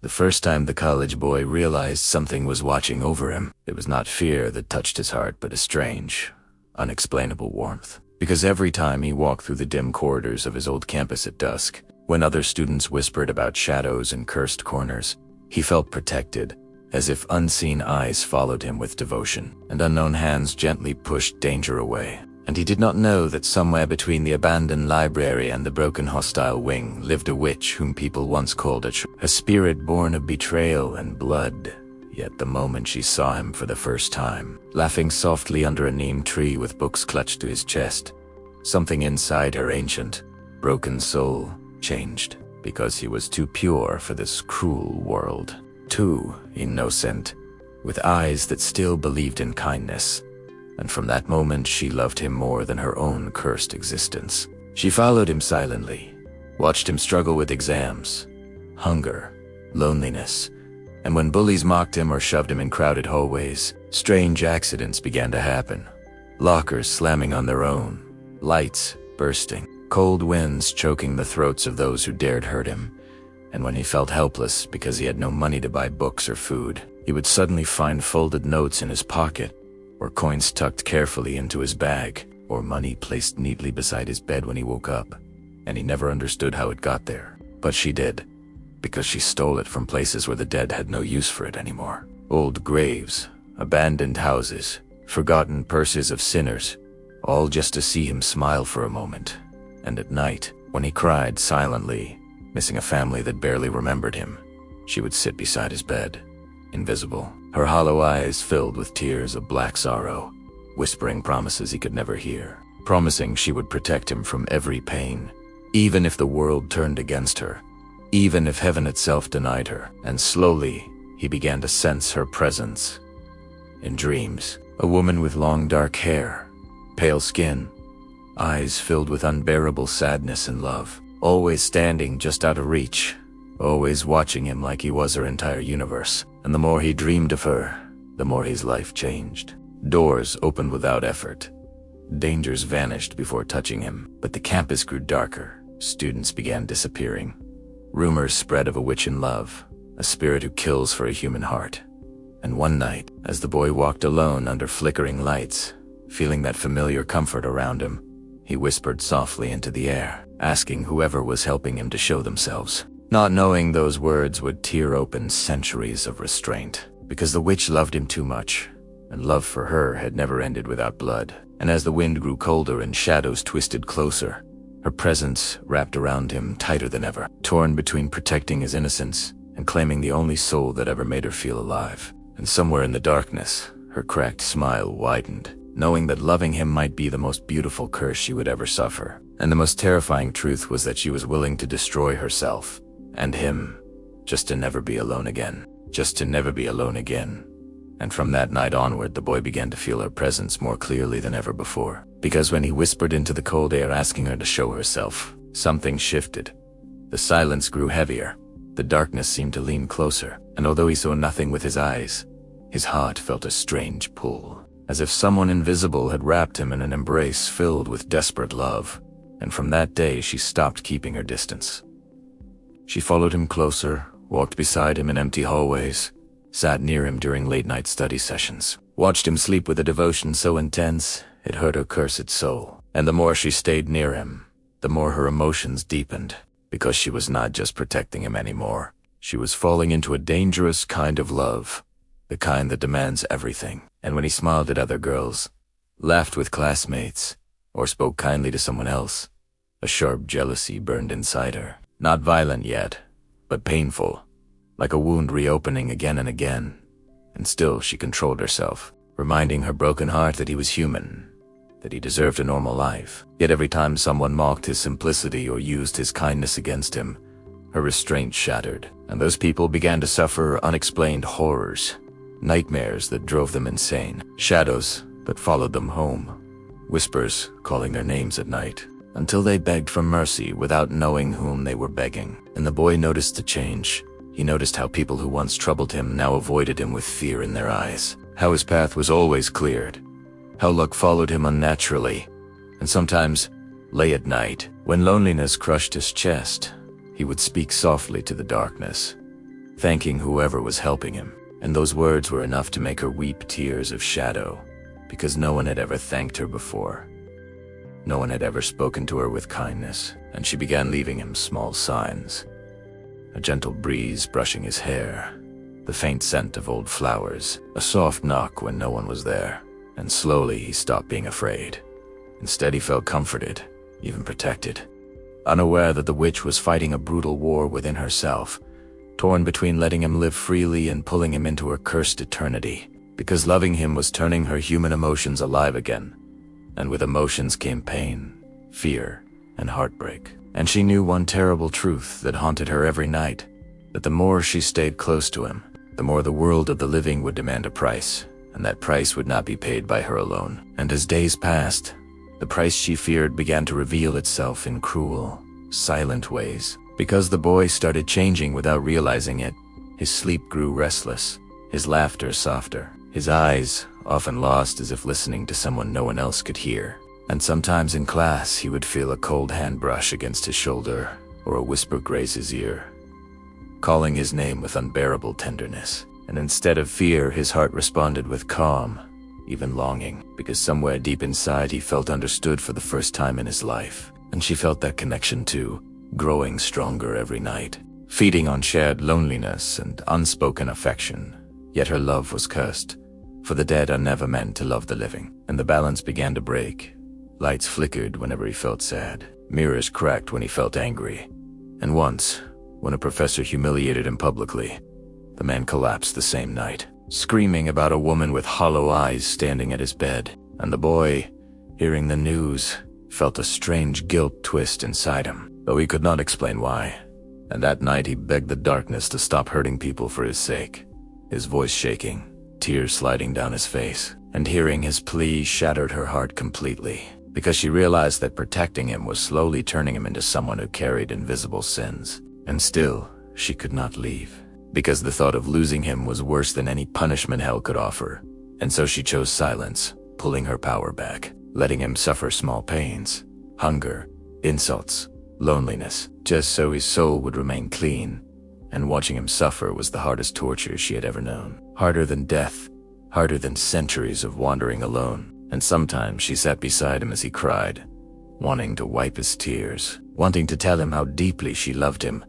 The first time the college boy realized something was watching over him, it was not fear that touched his heart, but a strange, unexplainable warmth. Because every time he walked through the dim corridors of his old campus at dusk, when other students whispered about shadows and cursed corners, he felt protected, as if unseen eyes followed him with devotion, and unknown hands gently pushed danger away. And he did not know that somewhere between the abandoned library and the broken hostile wing lived a witch whom people once called a spirit born of betrayal and blood. Yet the moment she saw him for the first time, laughing softly under a neem tree with books clutched to his chest, something inside her ancient, broken soul changed, because he was too pure for this cruel world, too innocent, with eyes that still believed in kindness. And from that moment she loved him more than her own cursed existence. She followed him silently, watched him struggle with exams, hunger, loneliness, and when bullies mocked him or shoved him in crowded hallways, strange accidents began to happen. Lockers slamming on their own, lights bursting, cold winds choking the throats of those who dared hurt him. And when he felt helpless because he had no money to buy books or food, he would suddenly find folded notes in his pocket, or coins tucked carefully into his bag, or money placed neatly beside his bed when he woke up. And he never understood how it got there. But she did, because she stole it from places where the dead had no use for it anymore. Old graves, abandoned houses, forgotten purses of sinners, all just to see him smile for a moment. And at night, when he cried silently, missing a family that barely remembered him, she would sit beside his bed, invisible, her hollow eyes filled with tears of black sorrow, whispering promises he could never hear, promising she would protect him from every pain, even if the world turned against her, even if heaven itself denied her. And slowly, he began to sense her presence. In dreams, a woman with long dark hair, pale skin, eyes filled with unbearable sadness and love, always standing just out of reach, always watching him like he was her entire universe. And the more he dreamed of her, the more his life changed. Doors opened without effort. Dangers vanished before touching him. But the campus grew darker. Students began disappearing. Rumors spread of a witch in love, a spirit who kills for a human heart. And one night, as the boy walked alone under flickering lights, feeling that familiar comfort around him, he whispered softly into the air, asking whoever was helping him to show themselves. Not knowing those words would tear open centuries of restraint, because the witch loved him too much, and love for her had never ended without blood. And as the wind grew colder and shadows twisted closer, her presence wrapped around him tighter than ever, torn between protecting his innocence and claiming the only soul that ever made her feel alive. And somewhere in the darkness, her cracked smile widened, knowing that loving him might be the most beautiful curse she would ever suffer. And the most terrifying truth was that she was willing to destroy herself and him, just to never be alone again. Just to never be alone again. And from that night onward, the boy began to feel her presence more clearly than ever before. Because when he whispered into the cold air asking her to show herself, something shifted. The silence grew heavier. The darkness seemed to lean closer. And although he saw nothing with his eyes, his heart felt a strange pull, as if someone invisible had wrapped him in an embrace filled with desperate love. And from that day, she stopped keeping her distance. She followed him closer, walked beside him in empty hallways, sat near him during late-night study sessions, watched him sleep with a devotion so intense it hurt her cursed soul. And the more she stayed near him, the more her emotions deepened, because she was not just protecting him anymore. She was falling into a dangerous kind of love, the kind that demands everything. And when he smiled at other girls, laughed with classmates, or spoke kindly to someone else, a sharp jealousy burned inside her. Not violent yet, but painful, like a wound reopening again and again. And still she controlled herself, reminding her broken heart that he was human, that he deserved a normal life. Yet every time someone mocked his simplicity or used his kindness against him, her restraint shattered, and those people began to suffer unexplained horrors, nightmares that drove them insane, shadows that followed them home, whispers calling their names at night, until they begged for mercy without knowing whom they were begging. And the boy noticed the change. He noticed how people who once troubled him now avoided him with fear in their eyes, how his path was always cleared, how luck followed him unnaturally, and sometimes, late at night, when loneliness crushed his chest, he would speak softly to the darkness, thanking whoever was helping him. And those words were enough to make her weep tears of shadow, because no one had ever thanked her before. No one had ever spoken to her with kindness, and she began leaving him small signs. A gentle breeze brushing his hair, the faint scent of old flowers, a soft knock when no one was there, and slowly he stopped being afraid. Instead, he felt comforted, even protected, unaware that the witch was fighting a brutal war within herself, torn between letting him live freely and pulling him into her cursed eternity, because loving him was turning her human emotions alive again. And with emotions came pain, fear, and heartbreak. And she knew one terrible truth that haunted her every night, that the more she stayed close to him, the more the world of the living would demand a price, and that price would not be paid by her alone. And as days passed, the price she feared began to reveal itself in cruel, silent ways. Because the boy started changing without realizing it, his sleep grew restless, his laughter softer, his eyes often lost as if listening to someone no one else could hear. And sometimes in class he would feel a cold hand brush against his shoulder or a whisper graze his ear, calling his name with unbearable tenderness. And instead of fear, his heart responded with calm, even longing, because somewhere deep inside he felt understood for the first time in his life. And she felt that connection too, growing stronger every night, feeding on shared loneliness and unspoken affection. Yet her love was cursed, for the dead are never meant to love the living. And the balance began to break. Lights flickered whenever he felt sad. Mirrors cracked when he felt angry. And once, when a professor humiliated him publicly, the man collapsed the same night, screaming about a woman with hollow eyes standing at his bed. And the boy, hearing the news, felt a strange guilt twist inside him, though he could not explain why. And that night he begged the darkness to stop hurting people for his sake, his voice shaking, tears sliding down his face. And hearing his plea shattered her heart completely, because she realized that protecting him was slowly turning him into someone who carried invisible sins. And still, she could not leave, because the thought of losing him was worse than any punishment hell could offer. And so she chose silence, pulling her power back, letting him suffer small pains, hunger, insults, loneliness, just so his soul would remain clean. And watching him suffer was the hardest torture she had ever known. Harder than death, harder than centuries of wandering alone. And sometimes she sat beside him as he cried, wanting to wipe his tears, wanting to tell him how deeply she loved him,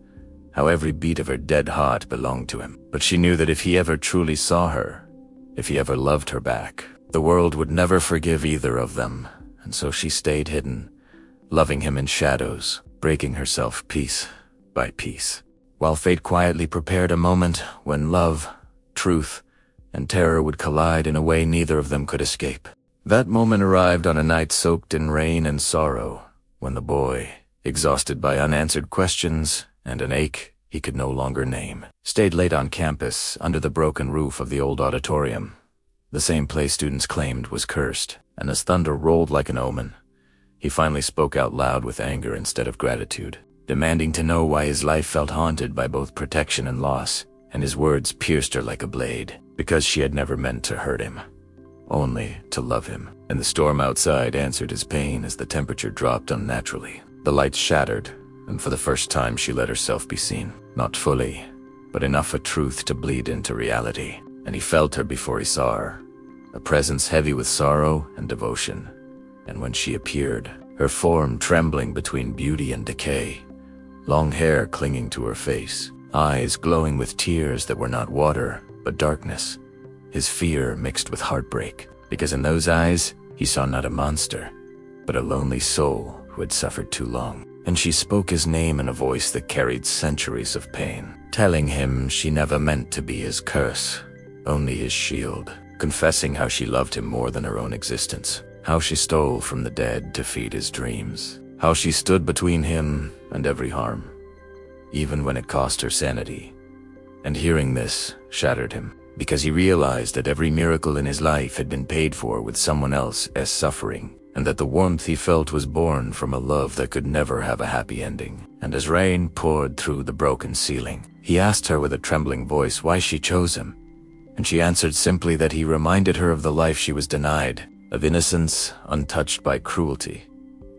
how every beat of her dead heart belonged to him. But she knew that if he ever truly saw her, if he ever loved her back, the world would never forgive either of them. And so she stayed hidden, loving him in shadows, breaking herself piece by piece, while fate quietly prepared a moment when love, truth, and terror would collide in a way neither of them could escape. That moment arrived on a night soaked in rain and sorrow, when the boy, exhausted by unanswered questions and an ache he could no longer name, stayed late on campus under the broken roof of the old auditorium, the same place students claimed was cursed. And as thunder rolled like an omen, he finally spoke out loud with anger instead of gratitude, demanding to know why his life felt haunted by both protection and loss. And his words pierced her like a blade, because she had never meant to hurt him, only to love him. And the storm outside answered his pain as the temperature dropped unnaturally. The lights shattered, and for the first time she let herself be seen. Not fully, but enough for truth to bleed into reality. And he felt her before he saw her, a presence heavy with sorrow and devotion. And when she appeared, her form trembling between beauty and decay, long hair clinging to her face, eyes glowing with tears that were not water, but darkness, his fear mixed with heartbreak, because in those eyes he saw not a monster, but a lonely soul who had suffered too long. And she spoke his name in a voice that carried centuries of pain, telling him she never meant to be his curse, only his shield, confessing how she loved him more than her own existence, how she stole from the dead to feed his dreams, how she stood between him and every harm, even when it cost her sanity. And hearing this shattered him, because he realized that every miracle in his life had been paid for with someone else's suffering, and that the warmth he felt was born from a love that could never have a happy ending. And as rain poured through the broken ceiling, he asked her with a trembling voice why she chose him. And she answered simply that he reminded her of the life she was denied, of innocence untouched by cruelty.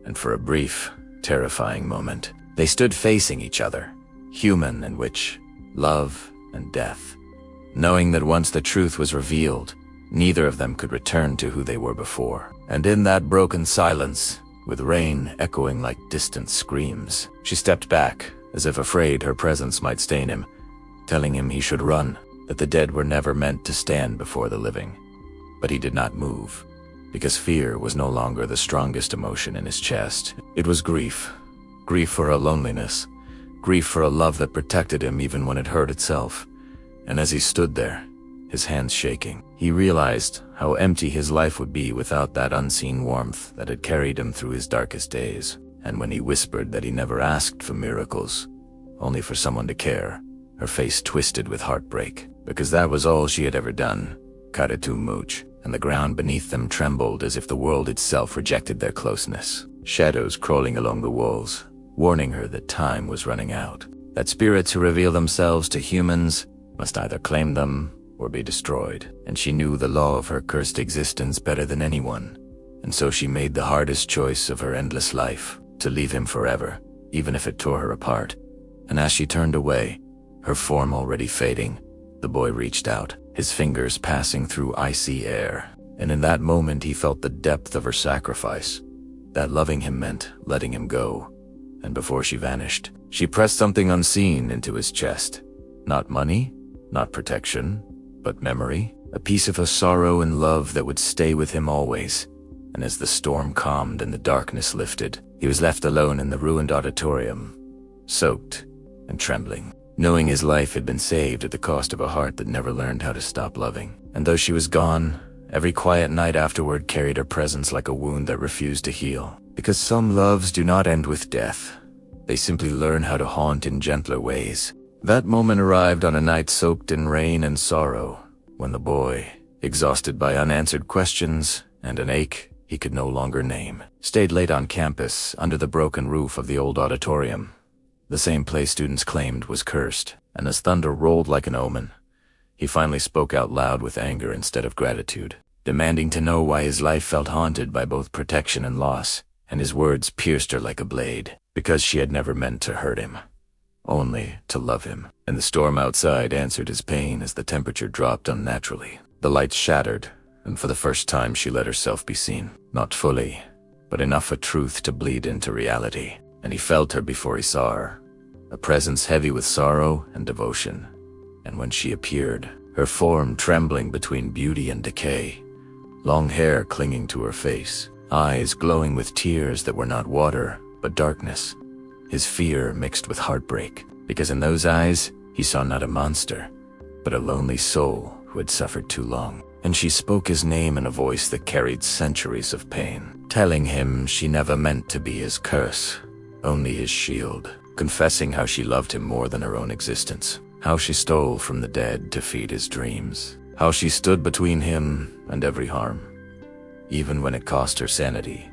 And for a brief, terrifying moment, they stood facing each other, human, in which love, and death, knowing that once the truth was revealed, neither of them could return to who they were before. And in that broken silence, with rain echoing like distant screams, she stepped back, as if afraid her presence might stain him, telling him he should run, that the dead were never meant to stand before the living. But he did not move, because fear was no longer the strongest emotion in his chest. It was grief. Grief for a loneliness. Grief for a love that protected him even when it hurt itself. And as he stood there, his hands shaking, he realized how empty his life would be without that unseen warmth that had carried him through his darkest days. And when he whispered that he never asked for miracles, only for someone to care, her face twisted with heartbreak, because that was all she had ever done. Karitu Mooch, and the ground beneath them trembled as if the world itself rejected their closeness. Shadows crawling along the walls, warning her that time was running out, that spirits who reveal themselves to humans must either claim them or be destroyed. And she knew the law of her cursed existence better than anyone, and so she made the hardest choice of her endless life, to leave him forever, even if it tore her apart. And as she turned away, her form already fading, the boy reached out, his fingers passing through icy air, and in that moment he felt the depth of her sacrifice, that loving him meant letting him go. And before she vanished, she pressed something unseen into his chest. Not money, not protection, but memory, a piece of her sorrow and love that would stay with him always. And as the storm calmed and the darkness lifted, he was left alone in the ruined auditorium, soaked and trembling, knowing his life had been saved at the cost of a heart that never learned how to stop loving. And though she was gone, every quiet night afterward carried her presence like a wound that refused to heal. Because some loves do not end with death. They simply learn how to haunt in gentler ways. That moment arrived on a night soaked in rain and sorrow, when the boy, exhausted by unanswered questions and an ache he could no longer name, stayed late on campus under the broken roof of the old auditorium, the same place students claimed was cursed. And as thunder rolled like an omen, he finally spoke out loud with anger instead of gratitude, demanding to know why his life felt haunted by both protection and loss. And his words pierced her like a blade, because she had never meant to hurt him, only to love him. And the storm outside answered his pain as the temperature dropped unnaturally. The lights shattered, and for the first time she let herself be seen. Not fully, but enough for truth to bleed into reality. And he felt her before he saw her, a presence heavy with sorrow and devotion. And when she appeared, her form trembling between beauty and decay, long hair clinging to her face, eyes glowing with tears that were not water, but darkness. His fear mixed with heartbreak, because in those eyes, he saw not a monster, but a lonely soul who had suffered too long. And she spoke his name in a voice that carried centuries of pain, telling him she never meant to be his curse, only his shield, confessing how she loved him more than her own existence, how she stole from the dead to feed his dreams, how she stood between him and every harm, even when it cost her sanity.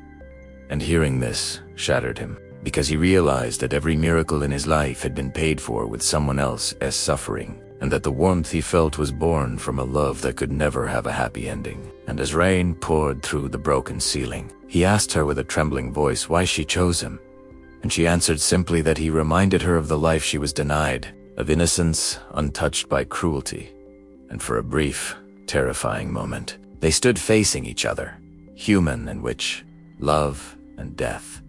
And hearing this shattered him, because he realized that every miracle in his life had been paid for with someone else's suffering, and that the warmth he felt was born from a love that could never have a happy ending. And as rain poured through the broken ceiling, he asked her with a trembling voice why she chose him, and she answered simply that he reminded her of the life she was denied, of innocence untouched by cruelty. And for a brief, terrifying moment, they stood facing each other, human in which love and death,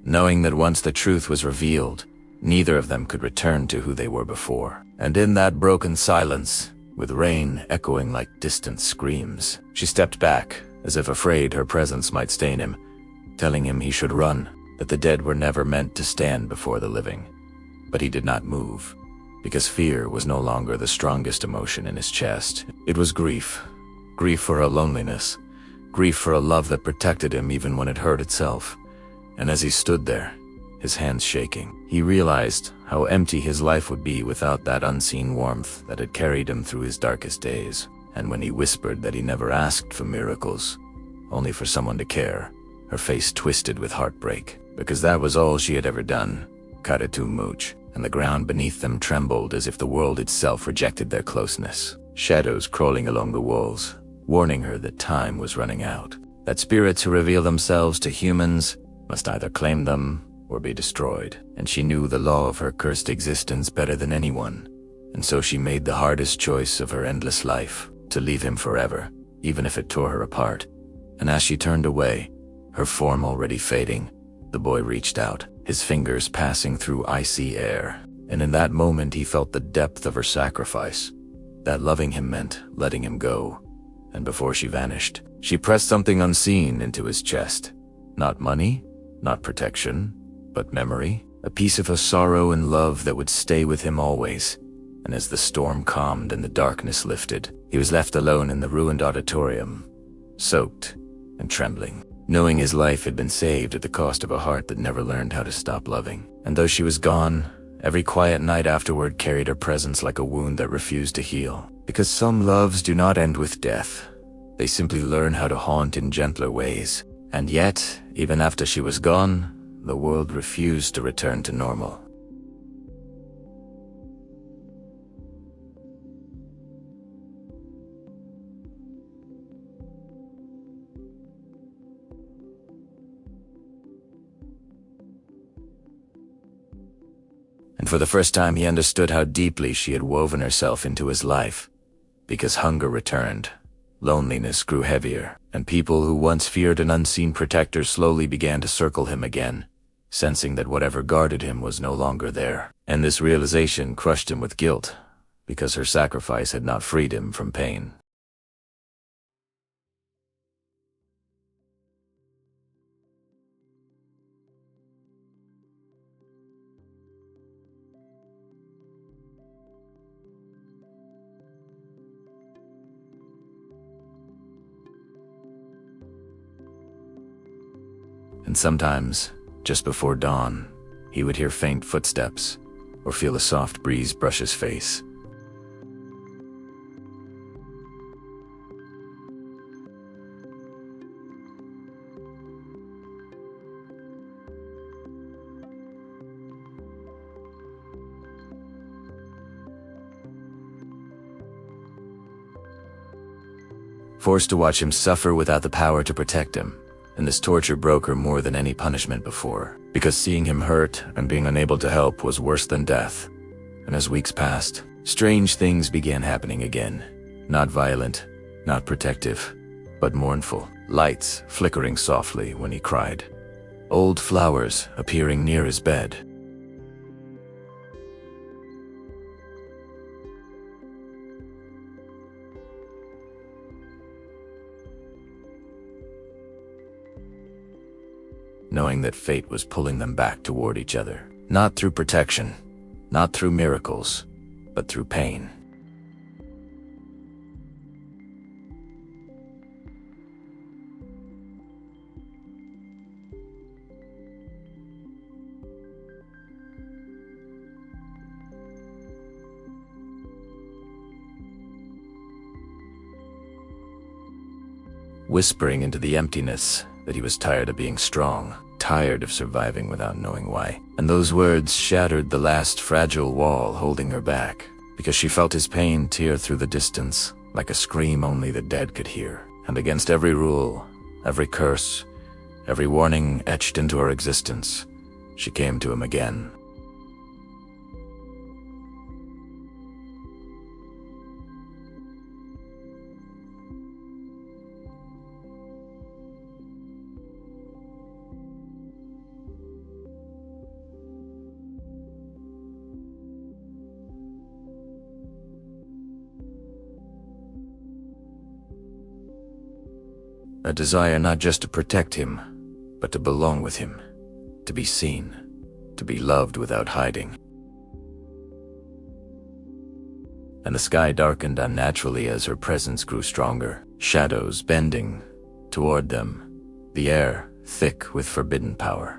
knowing that once the truth was revealed, neither of them could return to who they were before. And in that broken silence, with rain echoing like distant screams, she stepped back, as if afraid her presence might stain him, telling him he should run, that the dead were never meant to stand before the living. But he did not move, because fear was no longer the strongest emotion in his chest. It was grief. Grief for her loneliness. Grief for a love that protected him even when it hurt itself. And as he stood there, his hands shaking, he realized how empty his life would be without that unseen warmth that had carried him through his darkest days. And when he whispered that he never asked for miracles, only for someone to care, her face twisted with heartbreak, because that was all she had ever done. Karitu Mooch, and the ground beneath them trembled as if the world itself rejected their closeness. Shadows crawling along the walls, warning her that time was running out, that spirits who reveal themselves to humans must either claim them or be destroyed. And she knew the law of her cursed existence better than anyone, And so she made the hardest choice of her endless life, to leave him forever, even if it tore her apart. And as she turned away, her form already fading, the boy reached out, his fingers passing through icy air. And in that moment he felt the depth of her sacrifice, that loving him meant letting him go. And before she vanished, she pressed something unseen into his chest. Not money, not protection, but memory, a piece of a sorrow and love that would stay with him always. And as the storm calmed and the darkness lifted, he was left alone in the ruined auditorium, soaked and trembling, knowing his life had been saved at the cost of a heart that never learned how to stop loving. And though she was gone, every quiet night afterward carried her presence like a wound that refused to heal. Because some loves do not end with death. They simply learn how to haunt in gentler ways. And yet, even after she was gone, the world refused to return to normal. And for the first time he understood how deeply she had woven herself into his life. Because hunger returned, loneliness grew heavier, and people who once feared an unseen protector slowly began to circle him again, sensing that whatever guarded him was no longer there. And this realization crushed him with guilt, because her sacrifice had not freed him from pain. And sometimes, just before dawn, he would hear faint footsteps or feel a soft breeze brush his face. Forced to watch him suffer without the power to protect him. And this torture broke her more than any punishment before, because seeing him hurt and being unable to help was worse than death. And as weeks passed, strange things began happening again. Not violent, not protective, but mournful. Lights flickering softly when he cried. Old flowers appearing near his bed. Knowing that fate was pulling them back toward each other. Not through protection, not through miracles, but through pain. Whispering into the emptiness that he was tired of being strong, tired of surviving without knowing why. And those words shattered the last fragile wall holding her back, because she felt his pain tear through the distance, like a scream only the dead could hear. And against every rule, every curse, every warning etched into her existence, she came to him again. A desire not just to protect him, but to belong with him, to be seen, to be loved without hiding. And the sky darkened unnaturally as her presence grew stronger, shadows bending toward them, the air thick with forbidden power.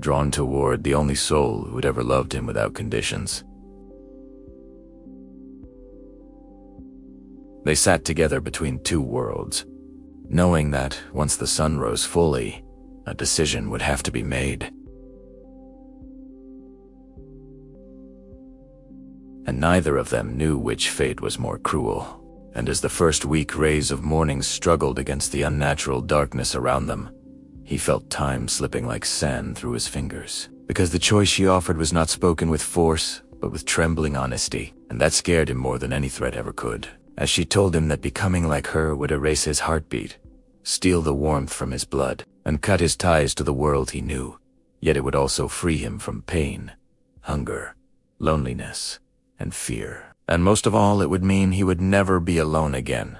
Drawn toward the only soul who had ever loved him without conditions. They sat together between two worlds, knowing that once the sun rose fully, a decision would have to be made. and neither of them knew which fate was more cruel. And as the first weak rays of morning struggled against the unnatural darkness around them, he felt time slipping like sand through his fingers. Because the choice she offered was not spoken with force, but with trembling honesty, and that scared him more than any threat ever could. As she told him that becoming like her would erase his heartbeat, steal the warmth from his blood, and cut his ties to the world he knew, yet it would also free him from pain, hunger, loneliness, and fear. And most of all, it would mean he would never be alone again.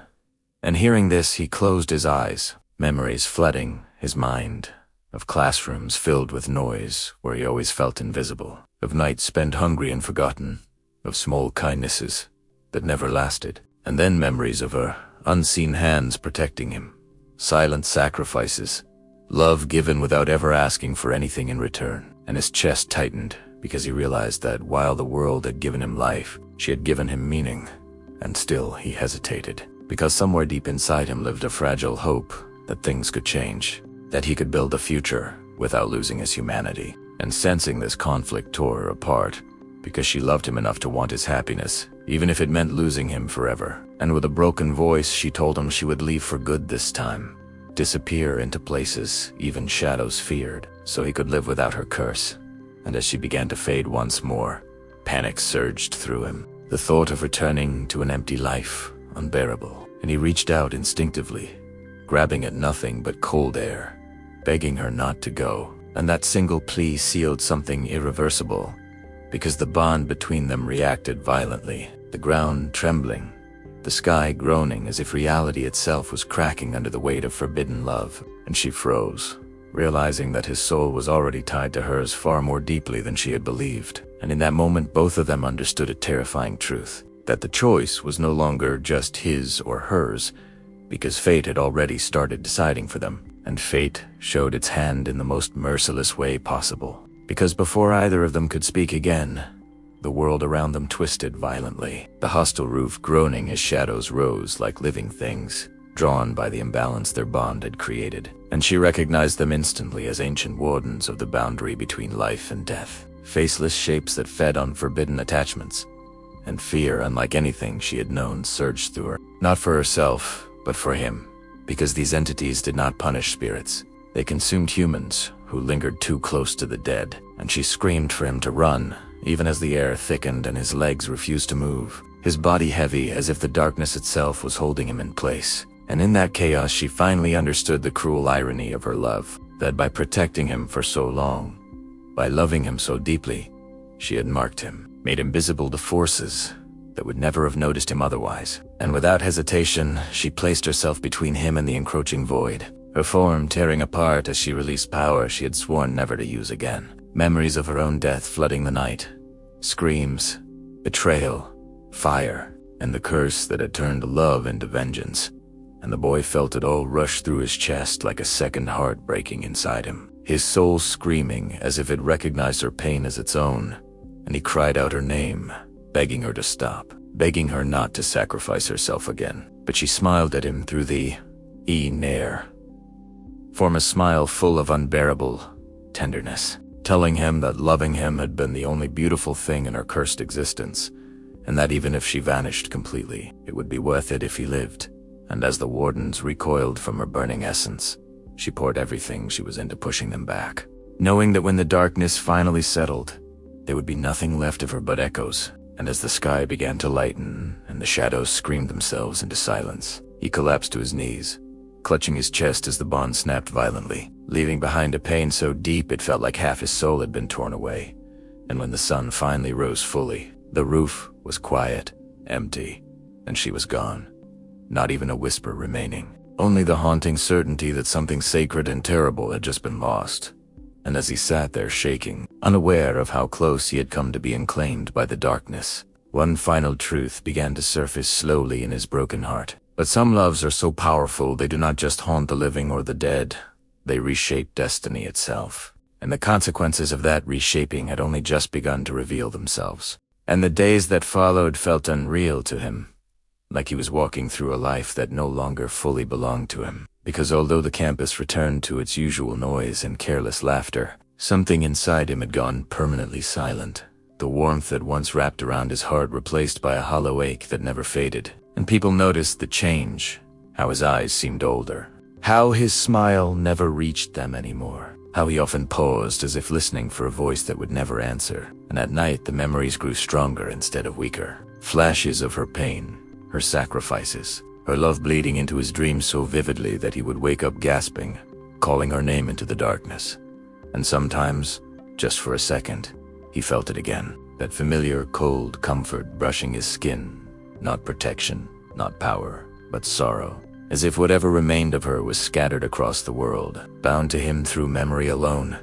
And hearing this, he closed his eyes, memories flooding his mind, of classrooms filled with noise where he always felt invisible, of nights spent hungry and forgotten, of small kindnesses that never lasted, and then memories of her unseen hands protecting him, silent sacrifices, love given without ever asking for anything in return. And his chest tightened because he realized that while the world had given him life, she had given him meaning. And still he hesitated, because somewhere deep inside him lived a fragile hope that things could change, that he could build a future without losing his humanity. And sensing this conflict tore her apart, because she loved him enough to want his happiness, even if it meant losing him forever. And with a broken voice, she told him she would leave for good this time, disappear into places even shadows feared, so he could live without her curse. And as she began to fade once more, panic surged through him, the thought of returning to an empty life unbearable. And he reached out instinctively, grabbing at nothing but cold air, begging her not to go. And that single plea sealed something irreversible, because the bond between them reacted violently, the ground trembling, the sky groaning as if reality itself was cracking under the weight of forbidden love. And she froze, realizing that his soul was already tied to hers far more deeply than she had believed. And in that moment, both of them understood a terrifying truth, that the choice was no longer just his or hers, because fate had already started deciding for them. And fate showed its hand in the most merciless way possible, because before either of them could speak again, the world around them twisted violently, the hostile roof groaning as shadows rose like living things, drawn by the imbalance their bond had created. And she recognized them instantly as ancient wardens of the boundary between life and death, faceless shapes that fed on forbidden attachments. And fear, unlike anything she had known, surged through her, not for herself, but for him, because these entities did not punish spirits. They consumed humans who lingered too close to the dead, and she screamed for him to run, even as the air thickened and his legs refused to move, his body heavy as if the darkness itself was holding him in place. And in that chaos, she finally understood the cruel irony of her love, that by protecting him for so long, by loving him so deeply, she had marked him, made him visible to forces that would never have noticed him otherwise. And without hesitation, she placed herself between him and the encroaching void, her form tearing apart as she released power she had sworn never to use again. Memories of her own death flooding the night, screams, betrayal, fire, and the curse that had turned love into vengeance. And the boy felt it all rush through his chest like a second heart breaking inside him, his soul screaming as if it recognized her pain as its own. And he cried out her name, begging her to stop, begging her not to sacrifice herself again. But she smiled at him through the nair, form a smile full of unbearable tenderness, telling him that loving him had been the only beautiful thing in her cursed existence, and that even if she vanished completely, it would be worth it if he lived. And as the wardens recoiled from her burning essence, she poured everything she was into pushing them back, knowing that when the darkness finally settled, there would be nothing left of her but echoes. And as the sky began to lighten and the shadows screamed themselves into silence, he collapsed to his knees, clutching his chest as the bond snapped violently, leaving behind a pain so deep it felt like half his soul had been torn away. And when the sun finally rose fully, the roof was quiet, empty, and she was gone. Not even a whisper remaining, only the haunting certainty that something sacred and terrible had just been lost. And as he sat there shaking, unaware of how close he had come to being claimed by the darkness, one final truth began to surface slowly in his broken heart. But some loves are so powerful they do not just haunt the living or the dead, they reshape destiny itself. And the consequences of that reshaping had only just begun to reveal themselves. And the days that followed felt unreal to him, like he was walking through a life that no longer fully belonged to him. Because although the campus returned to its usual noise and careless laughter, something inside him had gone permanently silent, the warmth that once wrapped around his heart replaced by a hollow ache that never faded. And people noticed the change, how his eyes seemed older, how his smile never reached them anymore, how he often paused as if listening for a voice that would never answer. And at night the memories grew stronger instead of weaker. Flashes of her pain, her sacrifices, her love bleeding into his dreams so vividly that he would wake up gasping, calling her name into the darkness. And sometimes, just for a second, he felt it again, that familiar cold comfort brushing his skin, not protection, not power, but sorrow, as if whatever remained of her was scattered across the world, bound to him through memory alone.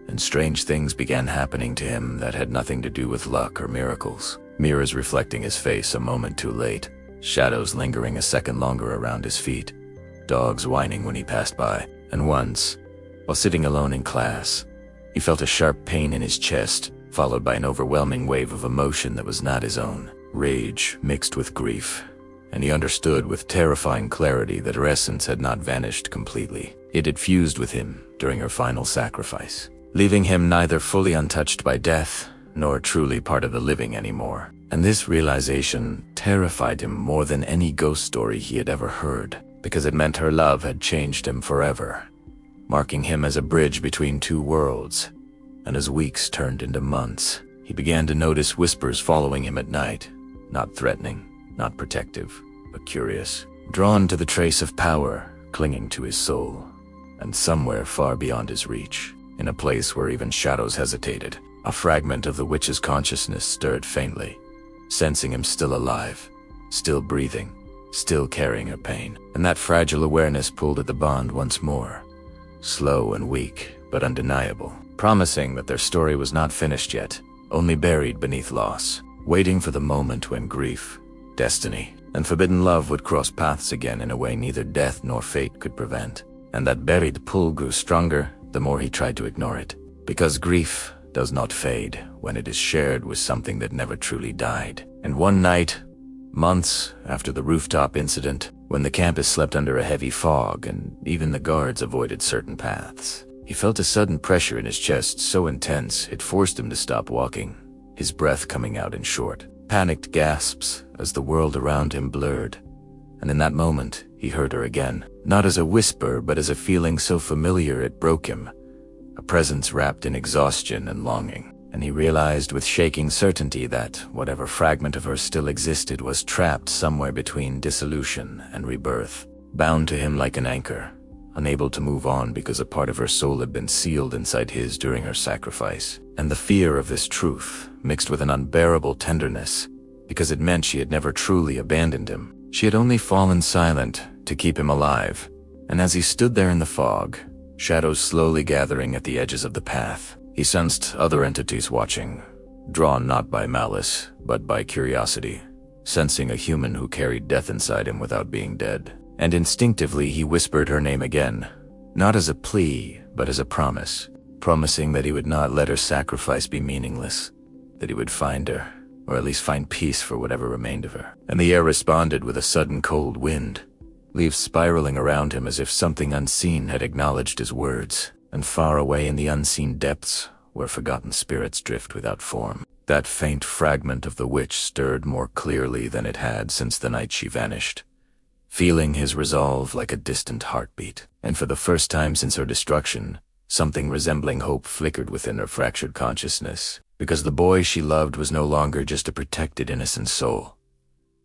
And strange things began happening to him that had nothing to do with luck or miracles. Mirrors reflecting his face a moment too late, shadows lingering a second longer around his feet, dogs whining when he passed by. And once, while sitting alone in class, he felt a sharp pain in his chest, followed by an overwhelming wave of emotion that was not his own, rage mixed with grief. And he understood with terrifying clarity that her essence had not vanished completely. It had fused with him during her final sacrifice, leaving him neither fully untouched by death, nor truly part of the living anymore. And this realization terrified him more than any ghost story he had ever heard, because it meant her love had changed him forever, marking him as a bridge between two worlds. And as weeks turned into months, he began to notice whispers following him at night, not threatening, not protective, but curious, drawn to the trace of power clinging to his soul. And somewhere far beyond his reach, in a place where even shadows hesitated, a fragment of the witch's consciousness stirred faintly, sensing him still alive, still breathing, still carrying her pain. And that fragile awareness pulled at the bond once more, slow and weak, but undeniable, promising that their story was not finished yet, only buried beneath loss, waiting for the moment when grief, destiny, and forbidden love would cross paths again in a way neither death nor fate could prevent. And that buried pull grew stronger the more he tried to ignore it, because grief does not fade when it is shared with something that never truly died. And one night, months after the rooftop incident, when the campus slept under a heavy fog and even the guards avoided certain paths, he felt a sudden pressure in his chest so intense it forced him to stop walking, his breath coming out in short, panicked gasps as the world around him blurred. And in that moment, he heard her again, not as a whisper but as a feeling so familiar it broke him, a presence wrapped in exhaustion and longing. And he realized with shaking certainty that whatever fragment of her still existed was trapped somewhere between dissolution and rebirth, bound to him like an anchor, unable to move on because a part of her soul had been sealed inside his during her sacrifice. And the fear of this truth, mixed with an unbearable tenderness, because it meant she had never truly abandoned him. She had only fallen silent to keep him alive. And as he stood there in the fog, shadows slowly gathering at the edges of the path, he sensed other entities watching, drawn not by malice, but by curiosity, sensing a human who carried death inside him without being dead. And instinctively he whispered her name again, not as a plea, but as a promise, promising that he would not let her sacrifice be meaningless, that he would find her, or at least find peace for whatever remained of her. And the air responded with a sudden cold wind, leaves spiraling around him as if something unseen had acknowledged his words. And far away in the unseen depths, where forgotten spirits drift without form, that faint fragment of the witch stirred more clearly than it had since the night she vanished, feeling his resolve like a distant heartbeat. And for the first time since her destruction, something resembling hope flickered within her fractured consciousness, because the boy she loved was no longer just a protected innocent soul.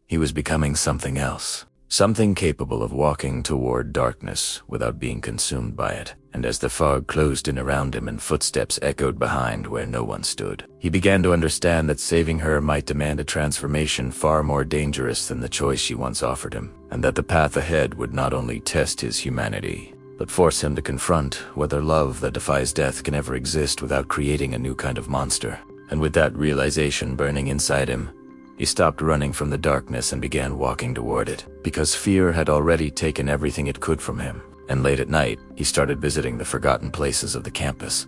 He was becoming something else, something capable of walking toward darkness without being consumed by it. And as the fog closed in around him and footsteps echoed behind where no one stood, he began to understand that saving her might demand a transformation far more dangerous than the choice she once offered him, and that the path ahead would not only test his humanity, but force him to confront whether love that defies death can ever exist without creating a new kind of monster. And with that realization burning inside him, he stopped running from the darkness and began walking toward it, because fear had already taken everything it could from him. And late at night, he started visiting the forgotten places of the campus,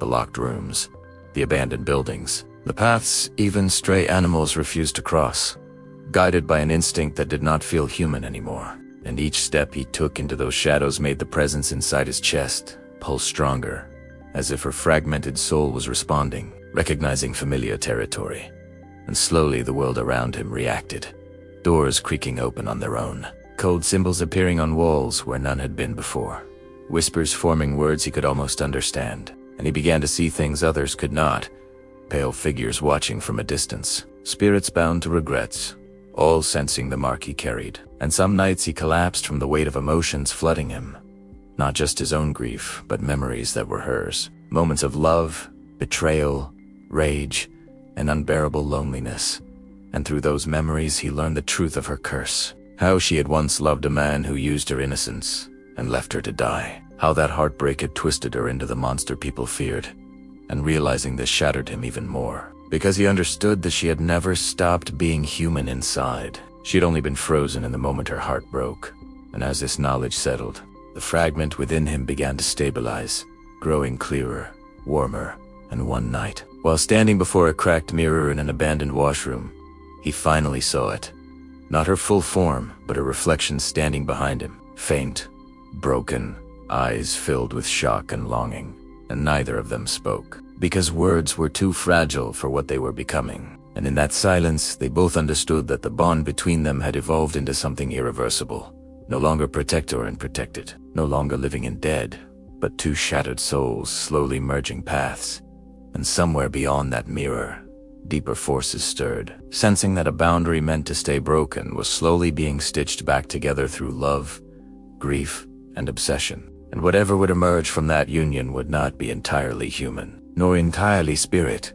the locked rooms, the abandoned buildings, the paths even stray animals refused to cross, guided by an instinct that did not feel human anymore. And each step he took into those shadows made the presence inside his chest pulse stronger, as if her fragmented soul was responding, recognizing familiar territory. And slowly the world around him reacted. Doors creaking open on their own. Cold symbols appearing on walls where none had been before. Whispers forming words he could almost understand. And he began to see things others could not. Pale figures watching from a distance. Spirits bound to regrets, all sensing the mark he carried. And some nights he collapsed from the weight of emotions flooding him. Not just his own grief, but memories that were hers. Moments of love, betrayal, rage, and unbearable loneliness. And through those memories he learned the truth of her curse. How she had once loved a man who used her innocence and left her to die. How that heartbreak had twisted her into the monster people feared. And realizing this shattered him even more. Because he understood that she had never stopped being human inside. She had only been frozen in the moment her heart broke. And as this knowledge settled, the fragment within him began to stabilize, growing clearer, warmer, and one night, while standing before a cracked mirror in an abandoned washroom, he finally saw it. Not her full form, but a reflection standing behind him, faint, broken, eyes filled with shock and longing. And neither of them spoke, because words were too fragile for what they were becoming. And in that silence, they both understood that the bond between them had evolved into something irreversible. No longer protector and protected, no longer living and dead, but two shattered souls slowly merging paths. And somewhere beyond that mirror, deeper forces stirred, sensing that a boundary meant to stay broken was slowly being stitched back together through love, grief, and obsession. And whatever would emerge from that union would not be entirely human, nor entirely spirit,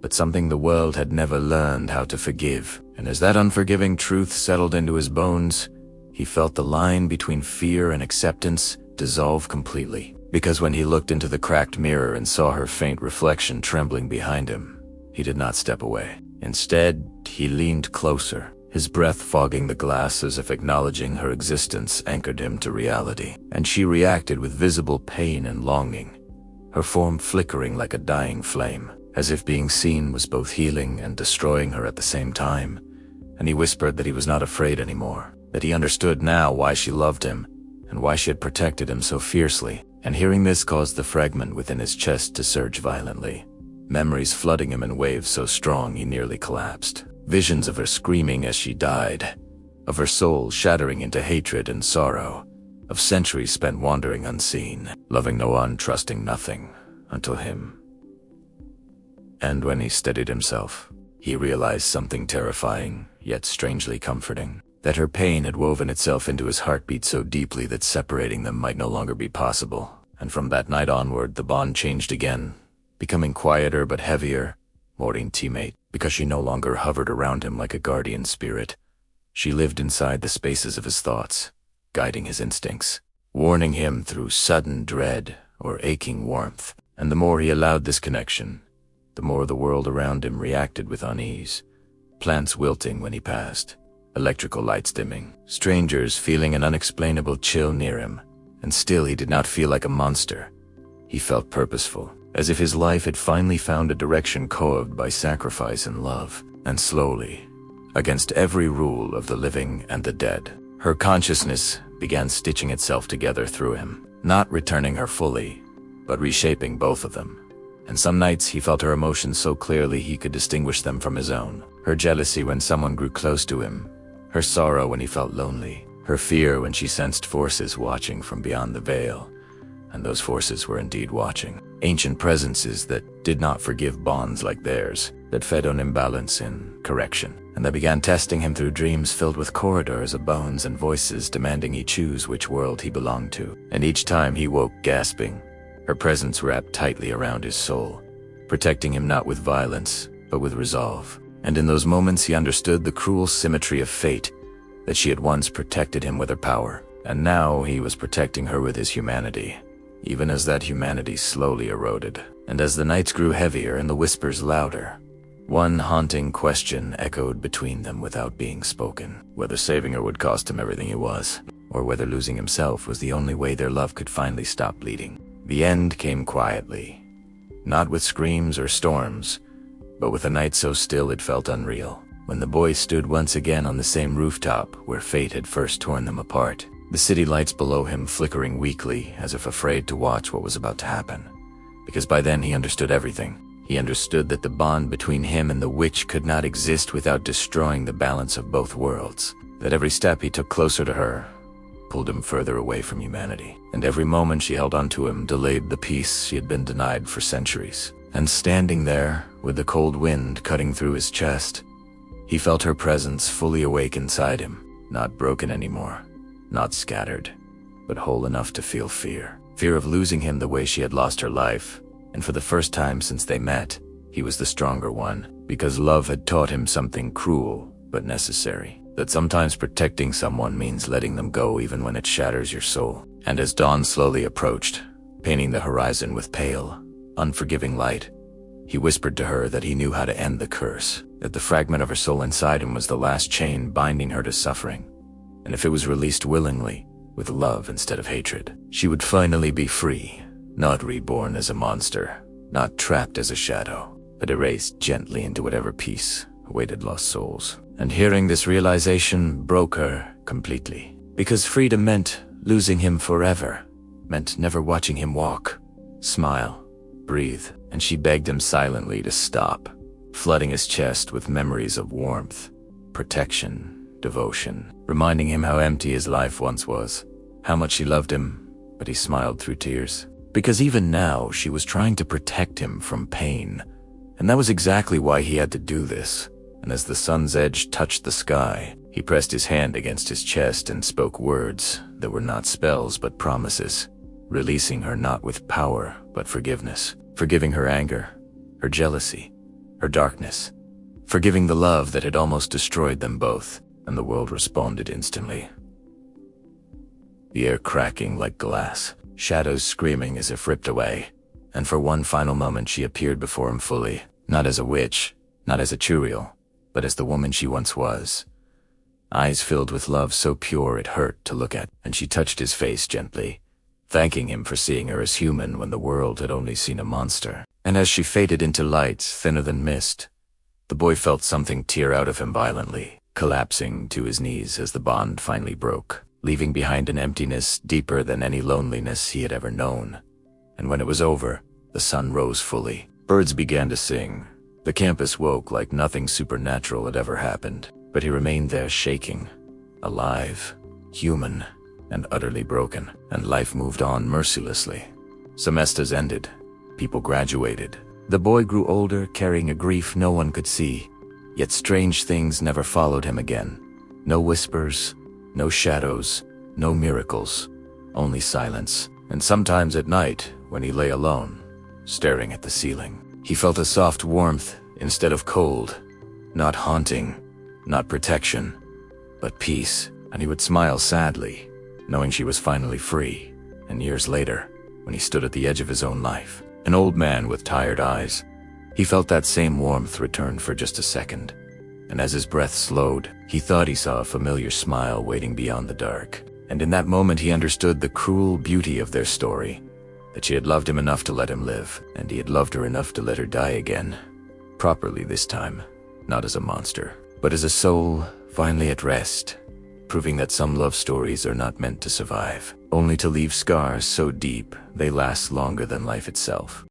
but something the world had never learned how to forgive. And as that unforgiving truth settled into his bones, he felt the line between fear and acceptance dissolve completely. Because when he looked into the cracked mirror and saw her faint reflection trembling behind him, he did not step away. Instead, he leaned closer, his breath fogging the glass as if acknowledging her existence anchored him to reality. And she reacted with visible pain and longing, her form flickering like a dying flame, as if being seen was both healing and destroying her at the same time. And he whispered that he was not afraid anymore, that he understood now why she loved him, and why she had protected him so fiercely. And hearing this caused the fragment within his chest to surge violently, memories flooding him in waves so strong he nearly collapsed. Visions of her screaming as she died, of her soul shattering into hatred and sorrow, of centuries spent wandering unseen, loving no one, trusting nothing, until him. And when he steadied himself, he realized something terrifying, yet strangely comforting. That her pain had woven itself into his heartbeat so deeply that separating them might no longer be possible. And from that night onward, the bond changed again, becoming quieter but heavier, more intimate, because she no longer hovered around him like a guardian spirit. She lived inside the spaces of his thoughts, guiding his instincts, warning him through sudden dread or aching warmth. And the more he allowed this connection, the more the world around him reacted with unease. Plants wilting when he passed, electrical lights dimming, strangers feeling an unexplainable chill near him. And still he did not feel like a monster. He felt purposeful, as if his life had finally found a direction carved by sacrifice and love. And slowly, against every rule of the living and the dead, her consciousness began stitching itself together through him, not returning her fully, but reshaping both of them. And some nights he felt her emotions so clearly he could distinguish them from his own. Her jealousy when someone grew close to him, her sorrow when he felt lonely, her fear when she sensed forces watching from beyond the veil. And those forces were indeed watching. Ancient presences that did not forgive bonds like theirs, that fed on imbalance and correction. And they began testing him through dreams filled with corridors of bones and voices demanding he choose which world he belonged to. And each time he woke gasping, her presence wrapped tightly around his soul, protecting him not with violence, but with resolve. And in those moments he understood the cruel symmetry of fate, that she had once protected him with her power, and now he was protecting her with his humanity, even as that humanity slowly eroded. And as the nights grew heavier and the whispers louder, one haunting question echoed between them without being spoken, whether saving her would cost him everything he was, or whether losing himself was the only way their love could finally stop bleeding. The end came quietly, not with screams or storms, but with a night so still it felt unreal, when the boys stood once again on the same rooftop where fate had first torn them apart, the city lights below him flickering weakly as if afraid to watch what was about to happen. Because by then he understood everything. He understood that the bond between him and the witch could not exist without destroying the balance of both worlds. That every step he took closer to her pulled him further away from humanity, and every moment she held onto him delayed the peace she had been denied for centuries. And standing there, with the cold wind cutting through his chest, he felt her presence fully awake inside him, not broken anymore, not scattered, but whole enough to feel fear. Fear of losing him the way she had lost her life, and for the first time since they met, he was the stronger one, because love had taught him something cruel but necessary. That sometimes protecting someone means letting them go even when it shatters your soul. And as dawn slowly approached, painting the horizon with pale, unforgiving light, he whispered to her that he knew how to end the curse, that the fragment of her soul inside him was the last chain binding her to suffering, and if it was released willingly, with love instead of hatred, she would finally be free, not reborn as a monster, not trapped as a shadow, but erased gently into whatever peace awaited lost souls. And hearing this realization broke her completely, because freedom meant losing him forever, meant never watching him walk, smile, breathe, and she begged him silently to stop, flooding his chest with memories of warmth, protection, devotion, reminding him how empty his life once was, how much she loved him, but he smiled through tears. Because even now, she was trying to protect him from pain, and that was exactly why he had to do this. And as the sun's edge touched the sky, he pressed his hand against his chest and spoke words that were not spells but promises, releasing her not with power but forgiveness, forgiving her anger, her jealousy, her darkness, forgiving the love that had almost destroyed them both, and the world responded instantly. The air cracking like glass, shadows screaming as if ripped away, and for one final moment she appeared before him fully, not as a witch, not as a Churiel, but as the woman she once was. Eyes filled with love so pure it hurt to look at, and she touched his face gently, thanking him for seeing her as human when the world had only seen a monster. And as she faded into lights thinner than mist, the boy felt something tear out of him violently, collapsing to his knees as the bond finally broke, leaving behind an emptiness deeper than any loneliness he had ever known. And when it was over, the sun rose fully. Birds began to sing. The campus woke like nothing supernatural had ever happened, but he remained there shaking, alive, human, and utterly broken, and life moved on mercilessly. Semesters ended. People graduated. The boy grew older, carrying a grief no one could see, yet strange things never followed him again. No whispers, no shadows, no miracles, only silence. And sometimes at night, when he lay alone, staring at the ceiling, he felt a soft warmth instead of cold, not haunting, not protection, but peace. And he would smile sadly, knowing she was finally free. And years later, when he stood at the edge of his own life, an old man with tired eyes, he felt that same warmth return for just a second. And as his breath slowed, he thought he saw a familiar smile waiting beyond the dark. And in that moment he understood the cruel beauty of their story, that she had loved him enough to let him live, and he had loved her enough to let her die again. Properly this time, not as a monster, but as a soul finally at rest, proving that some love stories are not meant to survive, only to leave scars so deep they last longer than life itself.